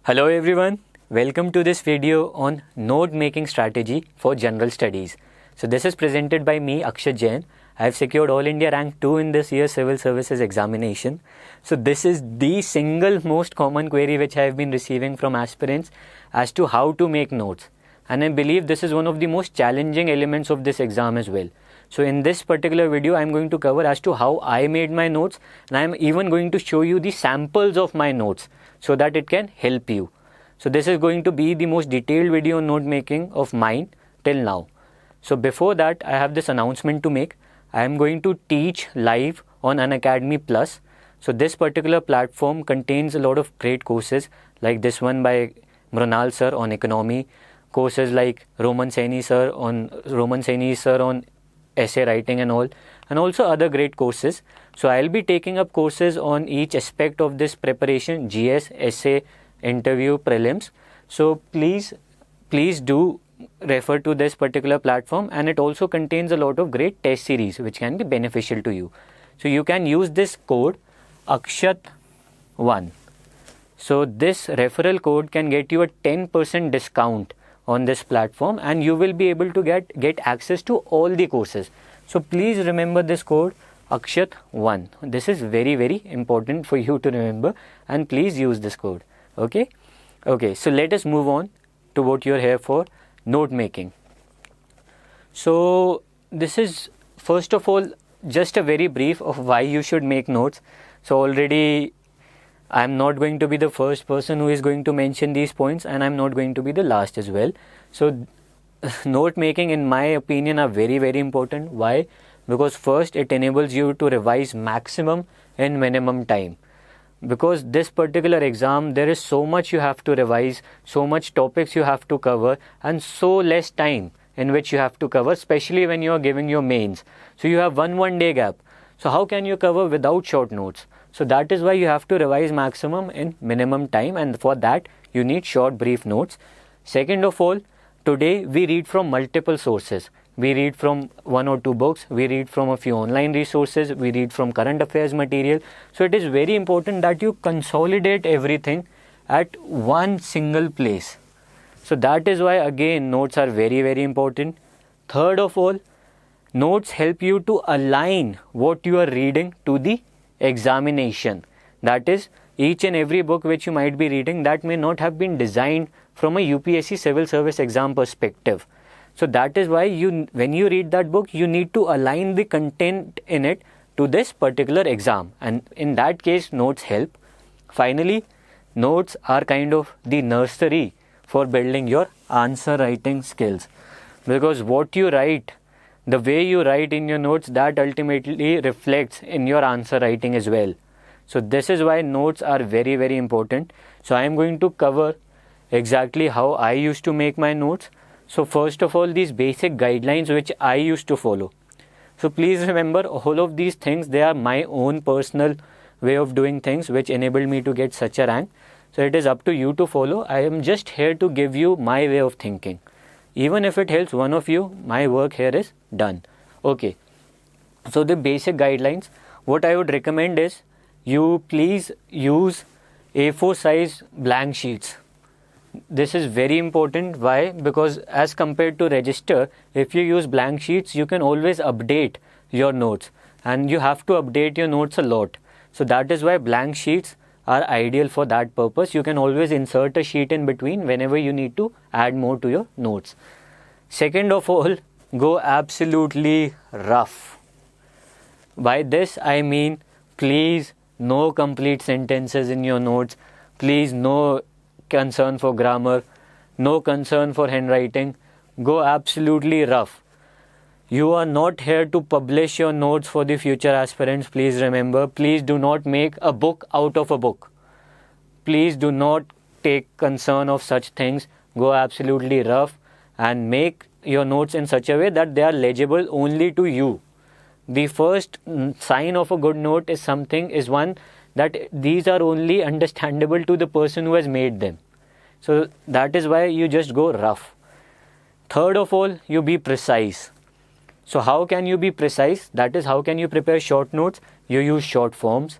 Hello everyone, welcome to this video on note making strategy for general studies. So this is presented by me Akshat Jain. I have secured All India rank 2 in this year's civil services examination. So this is the single most common query which I have been receiving from aspirants as to how to make notes. And I believe this is one of the most challenging elements of this exam as well. So in this particular video, I am going to cover as to how I made my notes, and I am even going to show you the samples of my notes so that it can help you. So this is going to be the most detailed video on note making of mine till now. So before that, I have this announcement to make. I am going to teach live on Unacademy Plus. So this particular platform contains a lot of great courses like this one by Mrunal sir on economy, courses like Roman Saini sir on essay writing and all, and also other great courses. So I'll be taking up courses on each aspect of this preparation: GS, essay, interview, prelims. So please do refer to this particular platform, and it also contains a lot of great test series which can be beneficial to you. So you can use this code Akshat1. So this referral code can get you a 10% discount on this platform, and you will be able to get access to all the courses. So please remember this code Akshat1. This is very, very important for you to remember, and please use this code. Okay, so let us move on to what you're here for: note making. So this is first of all just a very brief of why you should make notes. So already I'm not going to be the first person who is going to mention these points, and I'm not going to be the last as well. So note making, in my opinion, are very, very important. Why? Because first, it enables you to revise maximum in minimum time. Because this particular exam, there is so much you have to revise, so much topics you have to cover, and so less time in which you have to cover, especially when you are giving your mains. So you have one day gap. So how can you cover without short notes? So that is why you have to revise maximum in minimum time, and for that you need short brief notes. Second of all, today we read from multiple sources. We read from 1 or 2 books, we read from a few online resources, we read from current affairs material. So it is very important that you consolidate everything at one single place. So that is why again notes are very, very important. Third of all, notes help you to align what you are reading to the examination. That is, each and every book which you might be reading, that may not have been designed from a UPSC civil service exam perspective. So that is why when you read that book, you need to align the content in it to this particular exam, and in that case notes help. Finally, notes are kind of the nursery for building your answer writing skills, because what you write, the way you write in your notes, that ultimately reflects in your answer writing as well. So this is why notes are very, very important. So I am going to cover exactly how I used to make my notes. So first of all, these basic guidelines which I used to follow. So please remember, all of these things, they are my own personal way of doing things which enabled me to get such a rank. So it is up to you to follow. I am just here to give you my way of thinking. Even if it helps one of you, my work here is done. Okay. So the basic guidelines, what I would recommend is you please use A4 size blank sheets. This is very important. Why? Because as compared to register, if you use blank sheets, you can always update your notes, and you have to update your notes a lot. So that is why blank sheets are ideal for that purpose. You can always insert a sheet in between whenever you need to add more to your notes. Second of all, go absolutely rough. By this I mean, please, no complete sentences in your notes. Please, no concern for grammar, no concern for handwriting. Go absolutely rough. You are not here to publish your notes for the future aspirants. Please remember, please do not make a book out of a book. Please do not take concern of such things. Go absolutely rough and make your notes in such a way that they are legible only to you. The first sign of a good note is one that these are only understandable to the person who has made them. So that is why you just go rough. Third of all, you be precise. So how can you be precise? That is, how can you prepare short notes? You use short forms,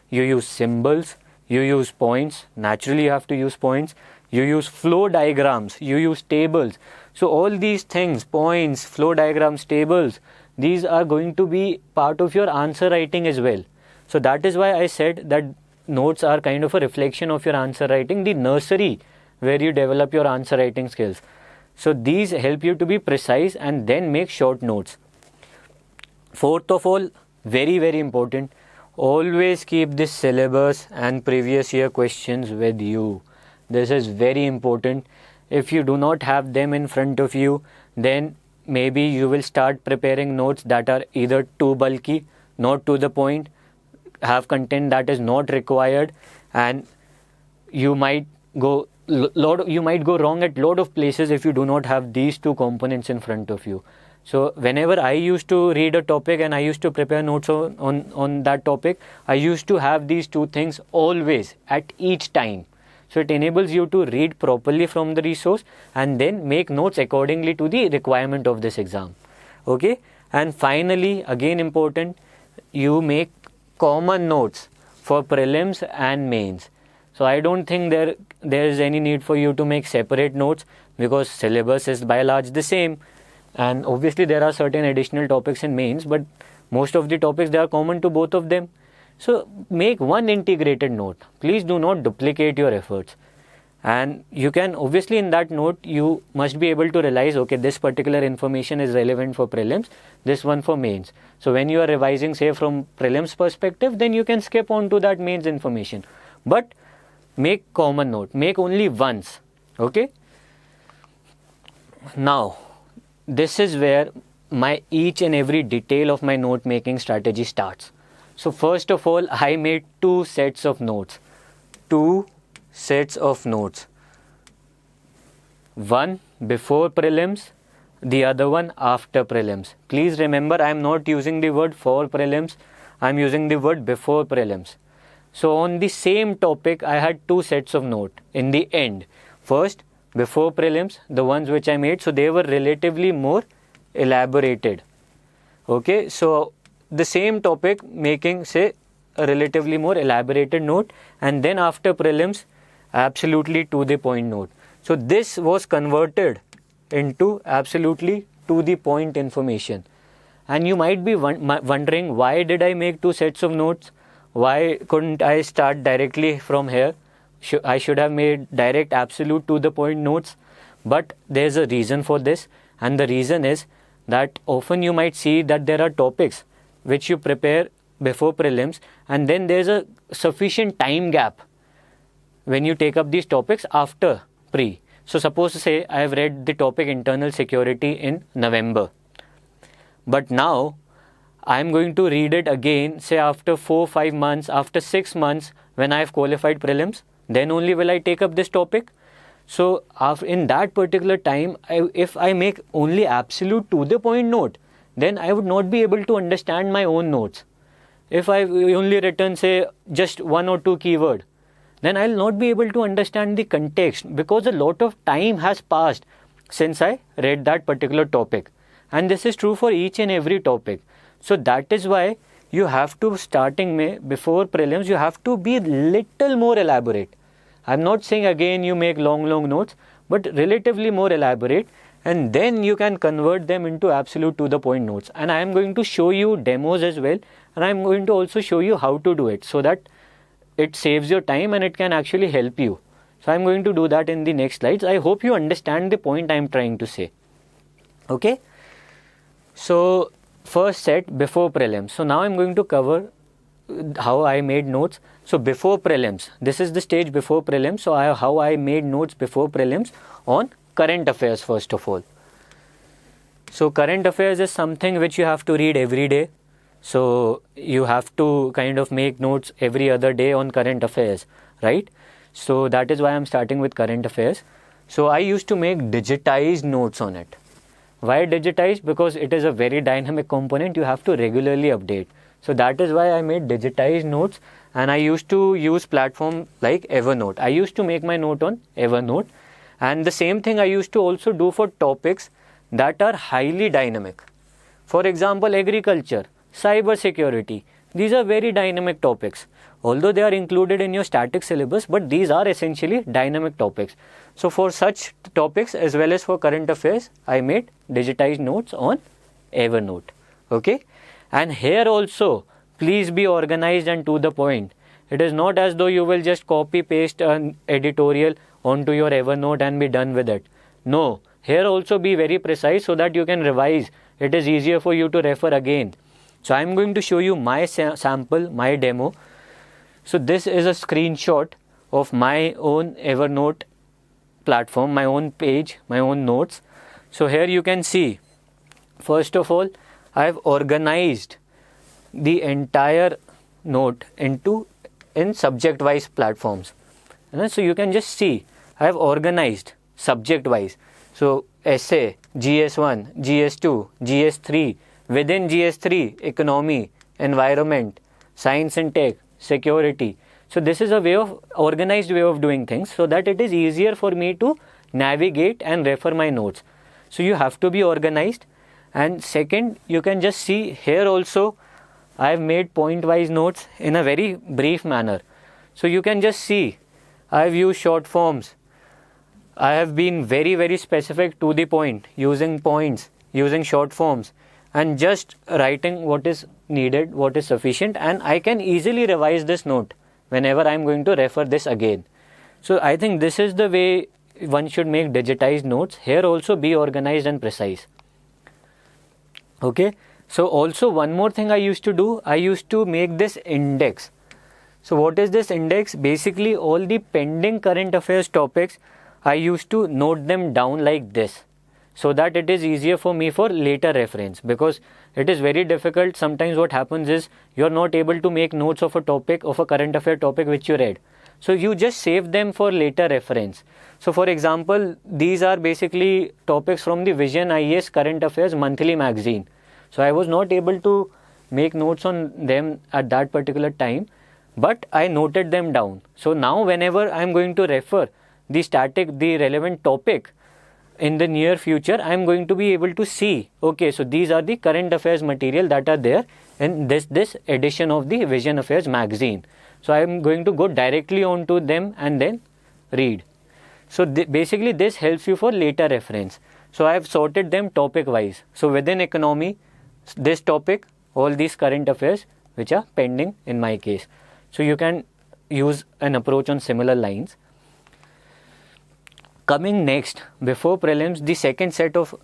you use symbols, you use points. Naturally, you have to use points. You use flow diagrams, you use tables. So all these things, points, flow diagrams, tables, these are going to be part of your answer writing as well. So that is why I said that notes are kind of a reflection of your answer writing, the nursery where you develop your answer writing skills. So these help you to be precise and then make short notes. Fourth of all, very, very important, always keep this syllabus and previous year questions with you. This is very important. If you do not have them in front of you, then maybe you will start preparing notes that are either too bulky, not to the point, have content that is not required, and you might go wrong at lot of places if you do not have these two components in front of you. So whenever I used to read a topic and I used to prepare notes on that topic, I used to have these two things always at each time. So it enables you to read properly from the resource and then make notes accordingly to the requirement of this exam. Okay? And finally, again important, you make common notes for prelims and mains. So I don't think there is any need for you to make separate notes because syllabus is by and large the same. And obviously there are certain additional topics in mains, but most of the topics, they are common to both of them. So make one integrated note. Please do not duplicate your efforts. And you can, obviously in that note, you must be able to realize, okay, this particular information is relevant for prelims, this one for mains. So when you are revising, say from prelims perspective, then you can skip on to that mains information. But make common note, make only once. Okay. Now, this is where my each and every detail of my note making strategy starts. So first of all, I made two sets of notes. Two sets of notes. One before prelims, the other one after prelims. Please remember, I am not using the word for prelims, I am using the word before prelims. So on the same topic, I had two sets of notes in the end. First, before prelims, the ones which I made, so they were relatively more elaborated. Okay, so the same topic, making, say, a relatively more elaborated note, and then after prelims, absolutely to the point note. So this was converted into absolutely to the point information. And you might be wondering, why did I make two sets of notes? Why couldn't I start directly from here? I should have made direct absolute to the point notes. But there's a reason for this, and the reason is that often you might see that there are topics which you prepare before prelims, and then there's a sufficient time gap when you take up these topics after pre. So suppose to say I have read the topic internal security in November, but now I am going to read it again, say after 4-5 months, after 6 months, when I have qualified prelims, then only will I take up this topic. So in that particular time, if I make only absolute to the point note, then I would not be able to understand my own notes. If I only written, say, just 1 or 2 keyword, then I will not be able to understand the context, because a lot of time has passed since I read that particular topic. And this is true for each and every topic. So that is why you have to, before prelims, you have to be little more elaborate. I'm not saying again you make long notes, but relatively more elaborate, and then you can convert them into absolute to the point notes. And I am going to show you demos as well, and I am going to also show you how to do it so that it saves your time and it can actually help you. So I am going to do that in the next slides. I hope you understand the point I am trying to say. Okay. So first set, before prelims. So now I am going to cover how I made notes. So before prelims, this is the stage before prelims. So how I made notes before prelims on current affairs first of all. So current affairs is something which you have to read every day. So you have to kind of make notes every other day on current affairs, right? So that is why I'm starting with current affairs. So I used to make digitized notes on it. Why digitized? Because it is a very dynamic component. You have to regularly update. So that is why I made digitized notes, and I used to use platform like Evernote. I used to make my note on Evernote, and the same thing I used to also do for topics that are highly dynamic. For example, agriculture, cyber security. These are very dynamic topics. although they are included in your static syllabus, but these are essentially dynamic topics. So for such topics as well as for current affairs, I made digitized notes on Evernote. Okay, and here also please be organized and to the point. It is not as though you will just copy paste an editorial onto your Evernote and be done with it. No, here also be very precise so that you can revise. It is easier for you to refer again. So I am going to show you my sample, my demo. So this is a screenshot of my own Evernote platform, my own page, my own notes. So here you can see, first of all, I have organized the entire note in subject wise platforms. And so you can just see I have organized subject wise. So essay, GS1, GS2, GS3, within GS3, economy, environment, science and tech, security. So this is a organized way of doing things so that it is easier for me to navigate and refer my notes. So you have to be organized. And second, you can just see here also I have made point-wise notes in a very brief manner. So you can just see I have used short forms. I have been very specific to the point, using points, using short forms, and just writing what is needed, what is sufficient, and I can easily revise this note whenever I am going to refer this again. So I think this is the way one should make digitized notes. Here also be organized and precise. Okay. So also one more thing I used to do, I used to make this index. So what is this index? Basically all the pending current affairs topics, I used to note them down like this, so that it is easier for me for later reference, because it is very difficult. Sometimes what happens is you are not able to make notes of a topic, of a current affair topic which you read. So you just save them for later reference. So for example, these are basically topics from the Vision IAS Current Affairs monthly magazine. So I was not able to make notes on them at that particular time, but I noted them down. So now whenever I am going to refer the relevant topic in the near future, I am going to be able to see, okay, so these are the current affairs material that are there in this edition of the Vision Affairs magazine. So I am going to go directly onto them and then read. So basically this helps you for later reference. So I have sorted them topic wise. So within economy, this topic, all these current affairs which are pending in my case. So you can use an approach on similar lines. Coming next, before prelims, the second set of,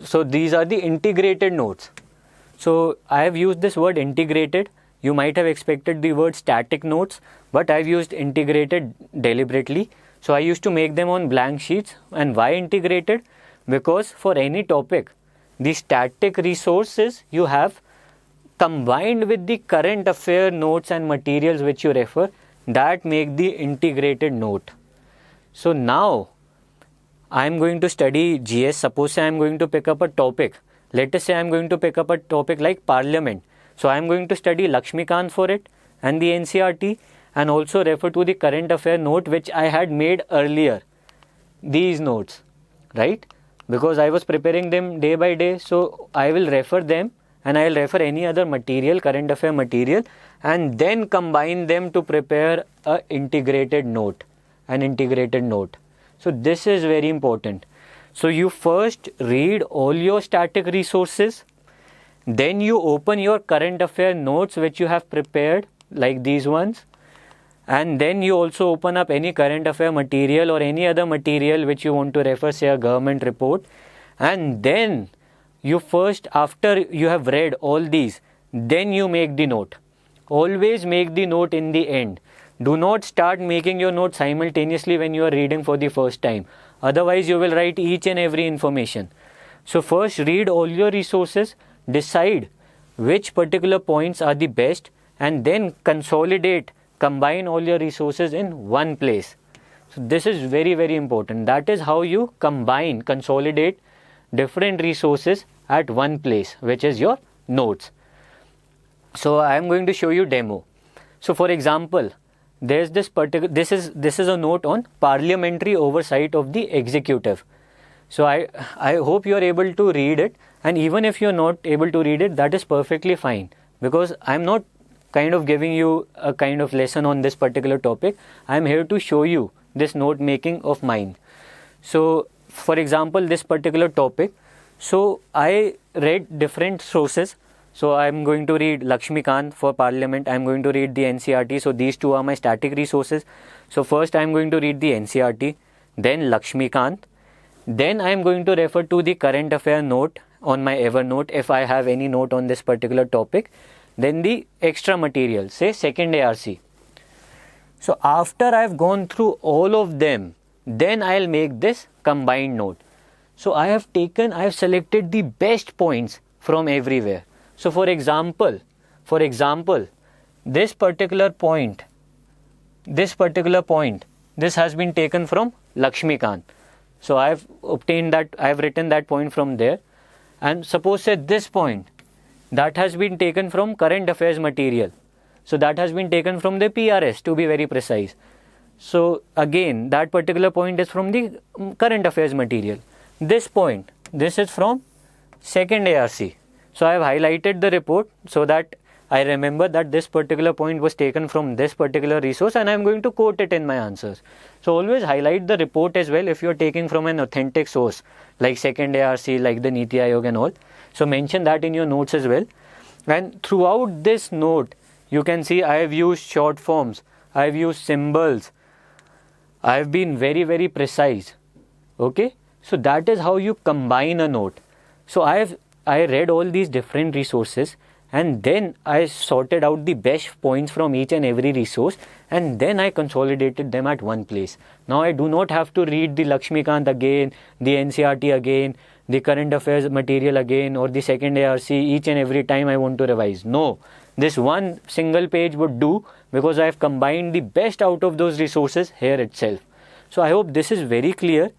so these are the integrated notes. So I have used this word integrated. You might have expected the word static notes, but I've used integrated deliberately. So I used to make them on blank sheets. And why integrated? Because for any topic, the static resources you have combined with the current affair notes and materials which you refer, that make the integrated note. So now I am going to study GS. Suppose I am going to pick up a topic. Let us say I am going to pick up a topic like Parliament. So I am going to study Lakshmikant for it and the NCRT, and also refer to the current affair note which I had made earlier. These notes, right? Because I was preparing them day by day, so I will refer them and I will refer any other material, current affair material, and then combine them to prepare an integrated note. So this is very important. So you first read all your static resources, then you open your current affair notes which you have prepared like these ones, and then you also open up any current affair material or any other material which you want to refer, say a government report, and then you first, after you have read all these, then you make the note. Always make the note in the end. Do not start making your note simultaneously when you are reading for the first time. Otherwise you will write each and every information. So first read all your resources, decide which particular points are the best, and then combine all your resources in one place. So this is very important. That is how you consolidate different resources at one place, which is your notes. So I am going to show you demo. So for example, there's this is a note on parliamentary oversight of the executive. So I hope you are able to read it, and even if you are not able to read it, that is perfectly fine, because I am not kind of giving you a kind of lesson on this particular topic. I am here to show you this note making of mine. So for example, this particular topic, so I read different sources. So I am going to read Lakshmikant for Parliament, I am going to read the NCERT. So these two are my static resources. So first I am going to read the NCERT, then Lakshmikant, then I am going to refer to the current affair note on my Evernote if I have any note on this particular topic, then the extra material, say second ARC. So after I have gone through all of them, then I will make this combined note. So I have selected the best points from everywhere. So for example, this particular point, this has been taken from Lakshmikant. So I have obtained that, I have written that point from there. And suppose say this point, that has been taken from current affairs material. So that has been taken from the PRS, to be very precise. So again, that particular point is from the current affairs material. This point, this is from second ARC. So I have highlighted the report so that I remember that this particular point was taken from this particular resource, and I am going to quote it in my answers. So always highlight the report as well if you are taking from an authentic source like second ARC, like the Niti Aayog and all. So mention that in your notes as well. And throughout this note, you can see I have used short forms, I have used symbols, I have been very, very precise. Okay, so that is how you combine a note. So I read all these different resources, and then I sorted out the best points from each and every resource, and then I consolidated them at one place. Now I do not have to read the Lakshmikant again, the NCERT again, the current affairs material again, or the second ARC each and every time I want to revise. No, this one single page would do, because I have combined the best out of those resources here itself. So I hope this is very clear,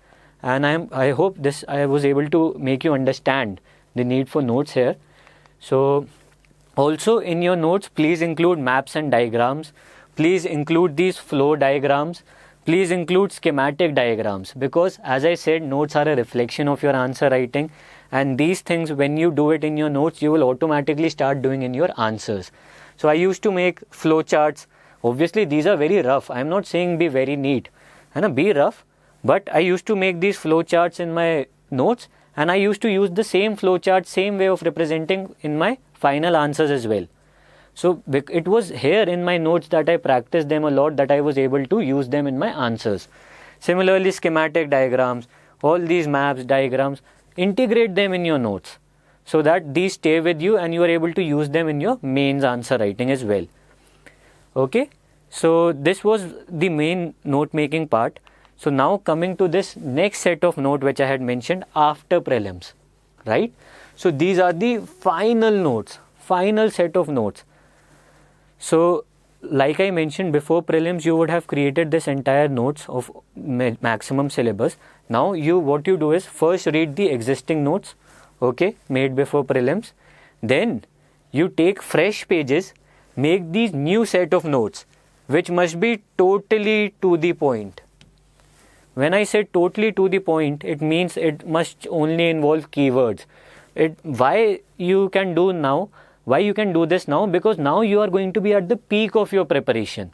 and I hope I was able to make you understand the need for notes here. So also in your notes, please include maps and diagrams. Please include these flow diagrams. Please include schematic diagrams, because as I said, notes are a reflection of your answer writing, and these things, when you do it in your notes, you will automatically start doing in your answers. So I used to make flow charts. Obviously these are very rough. I am not saying be very neat, and be rough, but I used to make these flow charts in my notes, and I used to use the same flow chart, same way of representing in my final answers as well. So it was here in my notes that I practiced them a lot, that I was able to use them in my answers. Similarly, schematic diagrams, all these maps, diagrams, integrate them in your notes so that these stay with you and you are able to use them in your mains answer writing as well. Okay, so this was the main note making part. So now coming to this next set of note which I had mentioned after prelims, right? So these are the final notes, final set of notes. So like I mentioned, before prelims you would have created this entire notes of maximum syllabus. Now what you do is first read the existing notes, okay, made before prelims. Then you take fresh pages, make these new set of notes which must be totally to the point. When I say totally to the point, it means it must only involve keywords. Why you can do this now? Because now you are going to be at the peak of your preparation.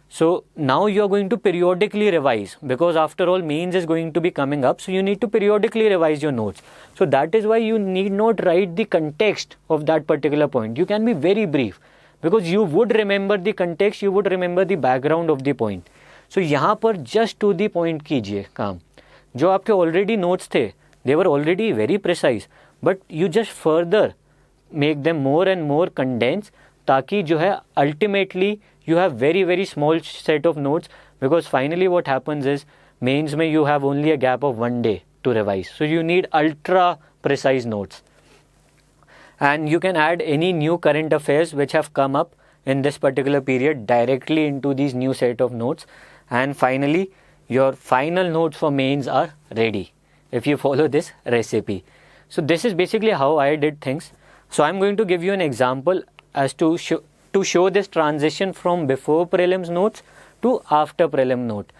So now you are going to periodically revise, because after all mains is going to be coming up. So you need to periodically revise your notes. So that is why you need not write the context of that particular point. You can be very brief, because you would remember the context, you would remember the background of the point. So यहाँ पर just to the point कीजिए काम. जो आपके already notes थे, they were already very precise, but you just further make them more and more condensed, ताकि जो है ultimately you have very, very small set of notes, because finally what happens is mains में you have only a gap of 1 day to revise. So you need ultra precise notes. And you can add any new current affairs which have come up in this particular period directly into these new set of notes. And finally, your final notes for mains are ready if you follow this recipe. So this is basically how I did things. So I'm going to give you an example as to show this transition from before prelims notes to after prelim note.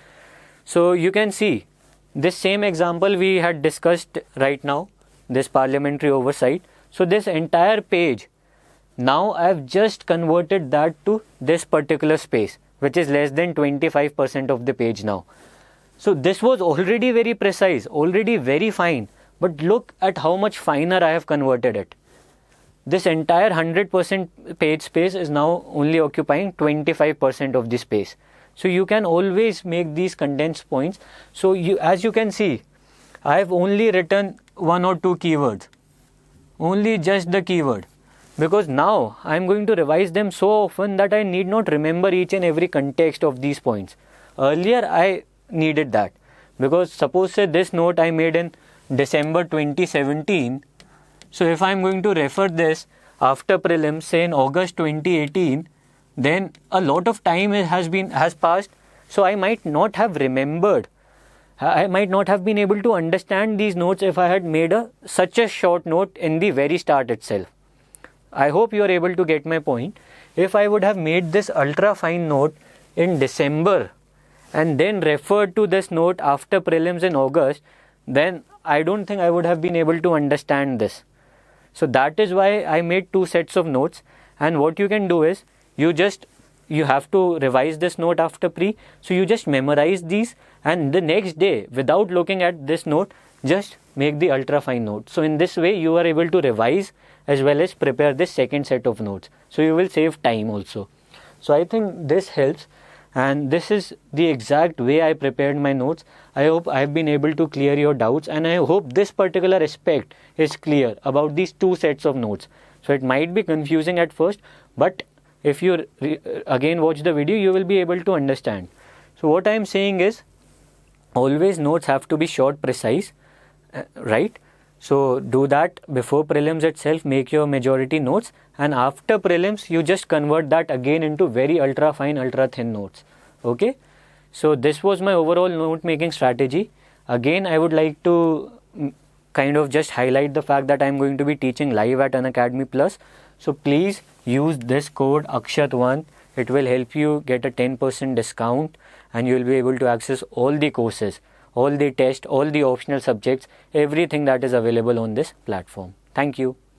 So you can see this same example we had discussed right now, this parliamentary oversight. So this entire page Now I've just converted that to this particular space, which is less than 25% of the page now. So this was already very precise, already very fine, but look at how much finer I have converted it. This entire 100% page space is now only occupying 25% of the space. So you can always make these condensed points. So as you can see, I have only written 1 or 2 keywords, only just the keyword, because now I am going to revise them so often that I need not remember each and every context of these points. Earlier I needed that, because suppose say this note I made in December 2017. So if I am going to refer this after prelims, say in August 2018, then a lot of time has passed. So I might not have remembered. I might not have been able to understand these notes if I had made such a short note in the very start itself. I hope you are able to get my point. If I would have made this ultra fine note in December and then referred to this note after prelims in August, then I don't think I would have been able to understand this. So that is why I made 2 sets of notes. And what you can do is, you have to revise this note after pre. So you just memorize these, and the next day, without looking at this note, just make the ultra fine note. So in this way, you are able to revise as well as prepare this second set of notes. So you will save time also. So I think this helps. And this is the exact way I prepared my notes. I hope I have been able to clear your doubts, and I hope this particular aspect is clear about these 2 sets of notes. So it might be confusing at first, but if you again watch the video, you will be able to understand. So what I am saying is, always notes have to be short, precise, right? So do that before prelims itself, make your majority notes, and after prelims you just convert that again into very ultra fine, ultra thin notes. Okay, so this was my overall note making strategy. Again, I would like to kind of just highlight the fact that I am going to be teaching live at Unacademy Plus. So please use this code Akshat1. It will help you get a 10% discount, and you will be able to access all the courses, all the tests, all the optional subjects, everything that is available on this platform. Thank you.